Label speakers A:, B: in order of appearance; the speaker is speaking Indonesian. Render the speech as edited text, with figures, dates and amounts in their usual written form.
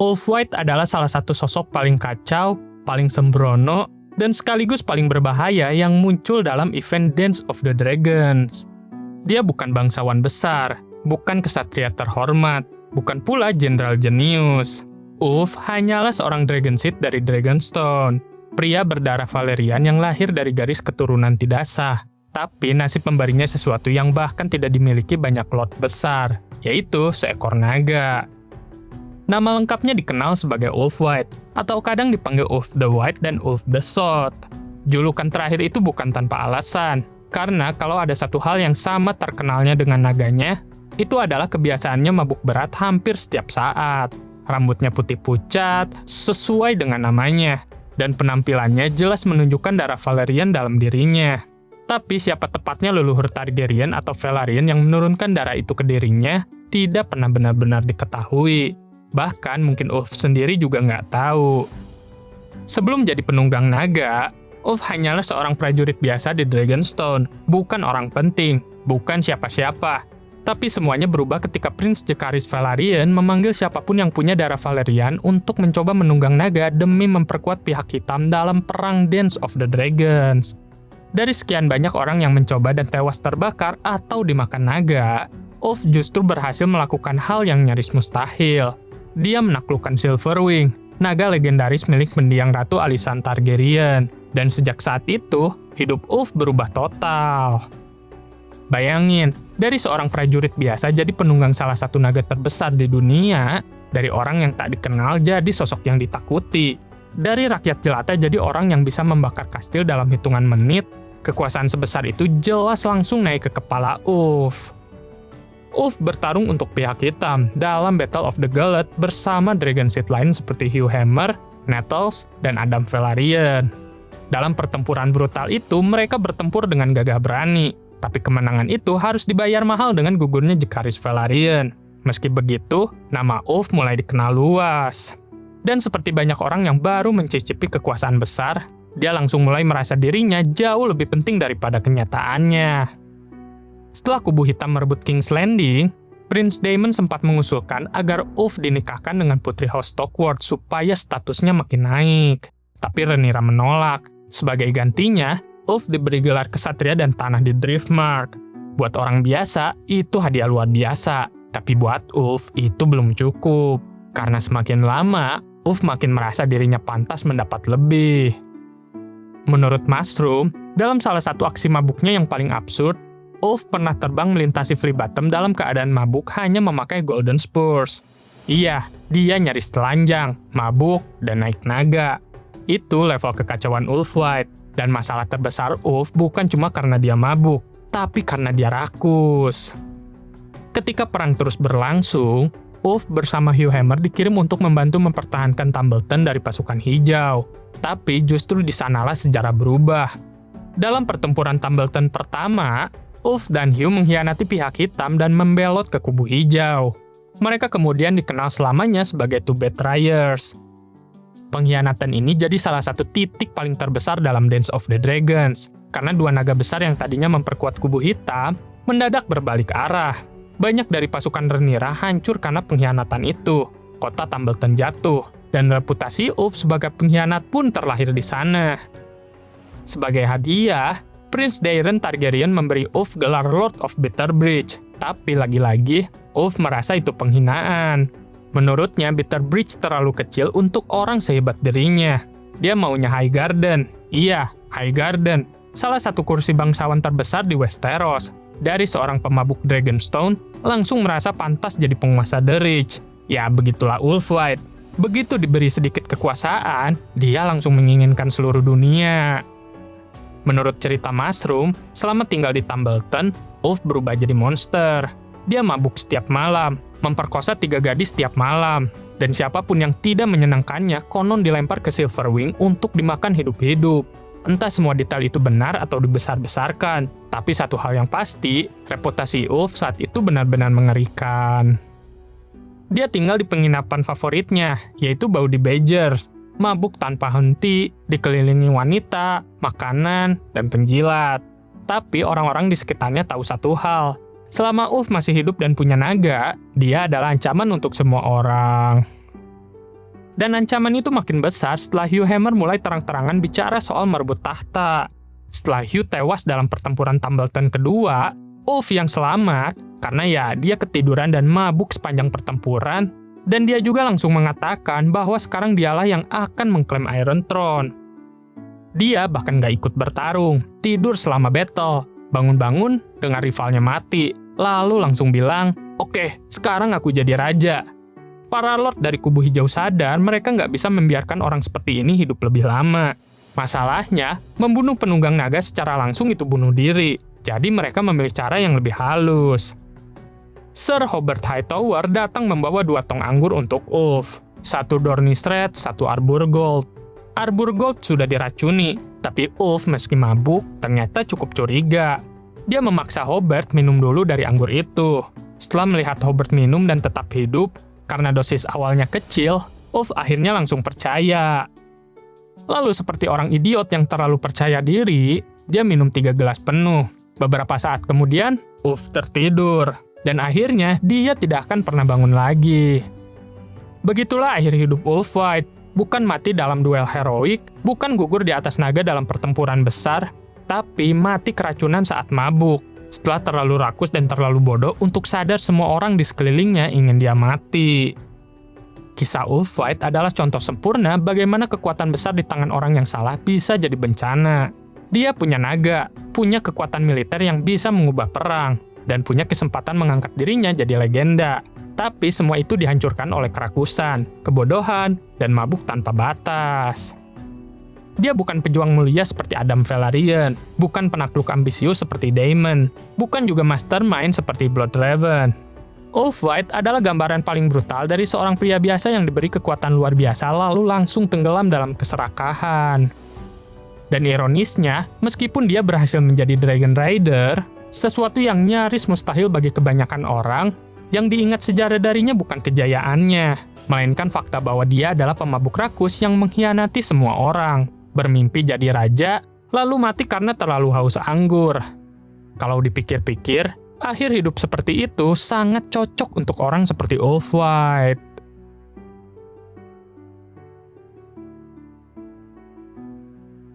A: Ulf White adalah salah satu sosok paling kacau, paling sembrono, dan sekaligus paling berbahaya yang muncul dalam event Dance of the Dragons. Dia bukan bangsawan besar, bukan kesatria terhormat, bukan pula jenderal jenius. Ulf hanyalah seorang Dragonseed dari Dragonstone, pria berdarah Valyrian yang lahir dari garis keturunan tidak sah. Tapi nasib memberinya sesuatu yang bahkan tidak dimiliki banyak lord besar, yaitu seekor naga. Nama lengkapnya dikenal sebagai Ulf White, atau kadang dipanggil Ulf the White dan Ulf the Sword. Julukan terakhir itu bukan tanpa alasan, karena kalau ada satu hal yang sama terkenalnya dengan naganya, itu adalah kebiasaannya mabuk berat hampir setiap saat. Rambutnya putih pucat, sesuai dengan namanya, dan penampilannya jelas menunjukkan darah Valyrian dalam dirinya. Tapi siapa tepatnya leluhur Targaryen atau Velaryon yang menurunkan darah itu ke dirinya, tidak pernah benar-benar diketahui. Bahkan mungkin Ulf sendiri juga nggak tahu. Sebelum jadi penunggang naga, Ulf hanyalah seorang prajurit biasa di Dragonstone, bukan orang penting, bukan siapa-siapa. Tapi semuanya berubah ketika Prince Jacaerys Velaryon memanggil siapapun yang punya darah Valyrian untuk mencoba menunggang naga demi memperkuat pihak hitam dalam perang Dance of the Dragons. Dari sekian banyak orang yang mencoba dan tewas terbakar atau dimakan naga, Ulf justru berhasil melakukan hal yang nyaris mustahil. Dia menaklukkan Silverwing, naga legendaris milik mendiang Ratu Alysanne Targaryen, dan sejak saat itu, hidup Ulf berubah total. Bayangin, dari seorang prajurit biasa jadi penunggang salah satu naga terbesar di dunia, dari orang yang tak dikenal jadi sosok yang ditakuti, dari rakyat jelata jadi orang yang bisa membakar kastil dalam hitungan menit. Kekuasaan sebesar itu jelas langsung naik ke kepala Ulf. Ulf bertarung untuk pihak hitam dalam Battle of the Gauntlet bersama Dragonseed lain seperti Hugh Hammer, Nettles, dan Adam Velaryon. Dalam pertempuran brutal itu, mereka bertempur dengan gagah berani, tapi kemenangan itu harus dibayar mahal dengan gugurnya Jacaerys Velaryon. Meski begitu, nama Ulf mulai dikenal luas. Dan seperti banyak orang yang baru mencicipi kekuasaan besar, dia langsung mulai merasa dirinya jauh lebih penting daripada kenyataannya. Setelah kubu hitam merebut King's Landing, Prince Daemon sempat mengusulkan agar Ulf dinikahkan dengan putri House Stockworth supaya statusnya makin naik. Tapi Rhaenyra menolak. Sebagai gantinya, Ulf diberi gelar kesatria dan tanah di Driftmark. Buat orang biasa, itu hadiah luar biasa. Tapi buat Ulf, itu belum cukup. Karena semakin lama, Ulf makin merasa dirinya pantas mendapat lebih. Menurut Mushroom, dalam salah satu aksi mabuknya yang paling absurd, Ulf pernah terbang melintasi Flea Bottom dalam keadaan mabuk hanya memakai Golden Spurs. Iya, dia nyaris telanjang, mabuk, dan naik naga. Itu level kekacauan Ulf White. Dan masalah terbesar Ulf bukan cuma karena dia mabuk, tapi karena dia rakus. Ketika perang terus berlangsung, Ulf bersama Hugh Hammer dikirim untuk membantu mempertahankan Tumbleton dari pasukan hijau. Tapi justru di sanalah sejarah berubah. Dalam pertempuran Tumbleton pertama, Ulf dan Hugh mengkhianati pihak hitam dan membelot ke kubu hijau. Mereka kemudian dikenal selamanya sebagai Two Betrayers. Pengkhianatan ini jadi salah satu titik paling terbesar dalam Dance of the Dragons, karena dua naga besar yang tadinya memperkuat kubu hitam mendadak berbalik arah. Banyak dari pasukan Rhaenyra hancur karena pengkhianatan itu. Kota Tumbleton jatuh, dan reputasi Ulf sebagai pengkhianat pun terlahir di sana. Sebagai hadiah, Prince Daeron Targaryen memberi Ulf gelar Lord of Bitterbridge, tapi lagi-lagi, Ulf merasa itu penghinaan. Menurutnya, Bitterbridge terlalu kecil untuk orang sehebat dirinya. Dia maunya Highgarden. Iya, Highgarden, salah satu kursi bangsawan terbesar di Westeros. Dari seorang pemabuk Dragonstone, langsung merasa pantas jadi penguasa The Reach. Ya, begitulah Ulf White. Begitu diberi sedikit kekuasaan, dia langsung menginginkan seluruh dunia. Menurut cerita Mushroom, selama tinggal di Tumbleton, Ulf berubah jadi monster. Dia mabuk setiap malam, memperkosa 3 gadis setiap malam, dan siapapun yang tidak menyenangkannya konon dilempar ke Silverwing untuk dimakan hidup-hidup. Entah semua detail itu benar atau dibesar-besarkan, tapi satu hal yang pasti, reputasi Ulf saat itu benar-benar mengerikan. Dia tinggal di penginapan favoritnya, yaitu Bawdy Badgers, mabuk tanpa henti, dikelilingi wanita, makanan, dan penjilat. Tapi orang-orang di sekitarnya tahu satu hal, selama Ulf masih hidup dan punya naga, dia adalah ancaman untuk semua orang. Dan ancaman itu makin besar setelah Hugh Hammer mulai terang-terangan bicara soal merebut tahta. Setelah Hugh tewas dalam pertempuran Tumbleton kedua, Ulf yang selamat, karena ya dia ketiduran dan mabuk sepanjang pertempuran, dan dia juga langsung mengatakan bahwa sekarang dialah yang akan mengklaim Iron Throne. Dia bahkan gak ikut bertarung, tidur selama battle, bangun-bangun dengar rivalnya mati, lalu langsung bilang, "Oke, sekarang aku jadi raja." Para lord dari kubu hijau sadar mereka nggak bisa membiarkan orang seperti ini hidup lebih lama. Masalahnya, membunuh penunggang naga secara langsung itu bunuh diri, jadi mereka memilih cara yang lebih halus. Sir Hobart Hightower datang membawa 2 tong anggur untuk Ulf, 1 Dornish Red, 1 Arbor Gold. Arbor Gold sudah diracuni, tapi Ulf meski mabuk ternyata cukup curiga. Dia memaksa Hobart minum dulu dari anggur itu. Setelah melihat Hobart minum dan tetap hidup, karena dosis awalnya kecil, Ulf akhirnya langsung percaya. Lalu seperti orang idiot yang terlalu percaya diri, dia minum 3 gelas penuh. Beberapa saat kemudian, Ulf tertidur. Dan akhirnya, dia tidak akan pernah bangun lagi. Begitulah akhir hidup Ulf White. Bukan mati dalam duel heroik, bukan gugur di atas naga dalam pertempuran besar, tapi mati keracunan saat mabuk. Setelah terlalu rakus dan terlalu bodoh untuk sadar semua orang di sekelilingnya ingin dia mati. Kisah Ulf White adalah contoh sempurna bagaimana kekuatan besar di tangan orang yang salah bisa jadi bencana. Dia punya naga, punya kekuatan militer yang bisa mengubah perang, dan punya kesempatan mengangkat dirinya jadi legenda. Tapi semua itu dihancurkan oleh kerakusan, kebodohan, dan mabuk tanpa batas. Dia bukan pejuang mulia seperti Adam Velaryon, bukan penakluk ambisius seperti Daemon, bukan juga mastermind seperti Bloodraven. Ulf White adalah gambaran paling brutal dari seorang pria biasa yang diberi kekuatan luar biasa lalu langsung tenggelam dalam keserakahan. Dan ironisnya, meskipun dia berhasil menjadi Dragon Rider, sesuatu yang nyaris mustahil bagi kebanyakan orang, yang diingat sejarah darinya bukan kejayaannya, melainkan fakta bahwa dia adalah pemabuk rakus yang mengkhianati semua orang, bermimpi jadi raja, lalu mati karena terlalu haus anggur. Kalau dipikir-pikir, akhir hidup seperti itu sangat cocok untuk orang seperti Ulf White.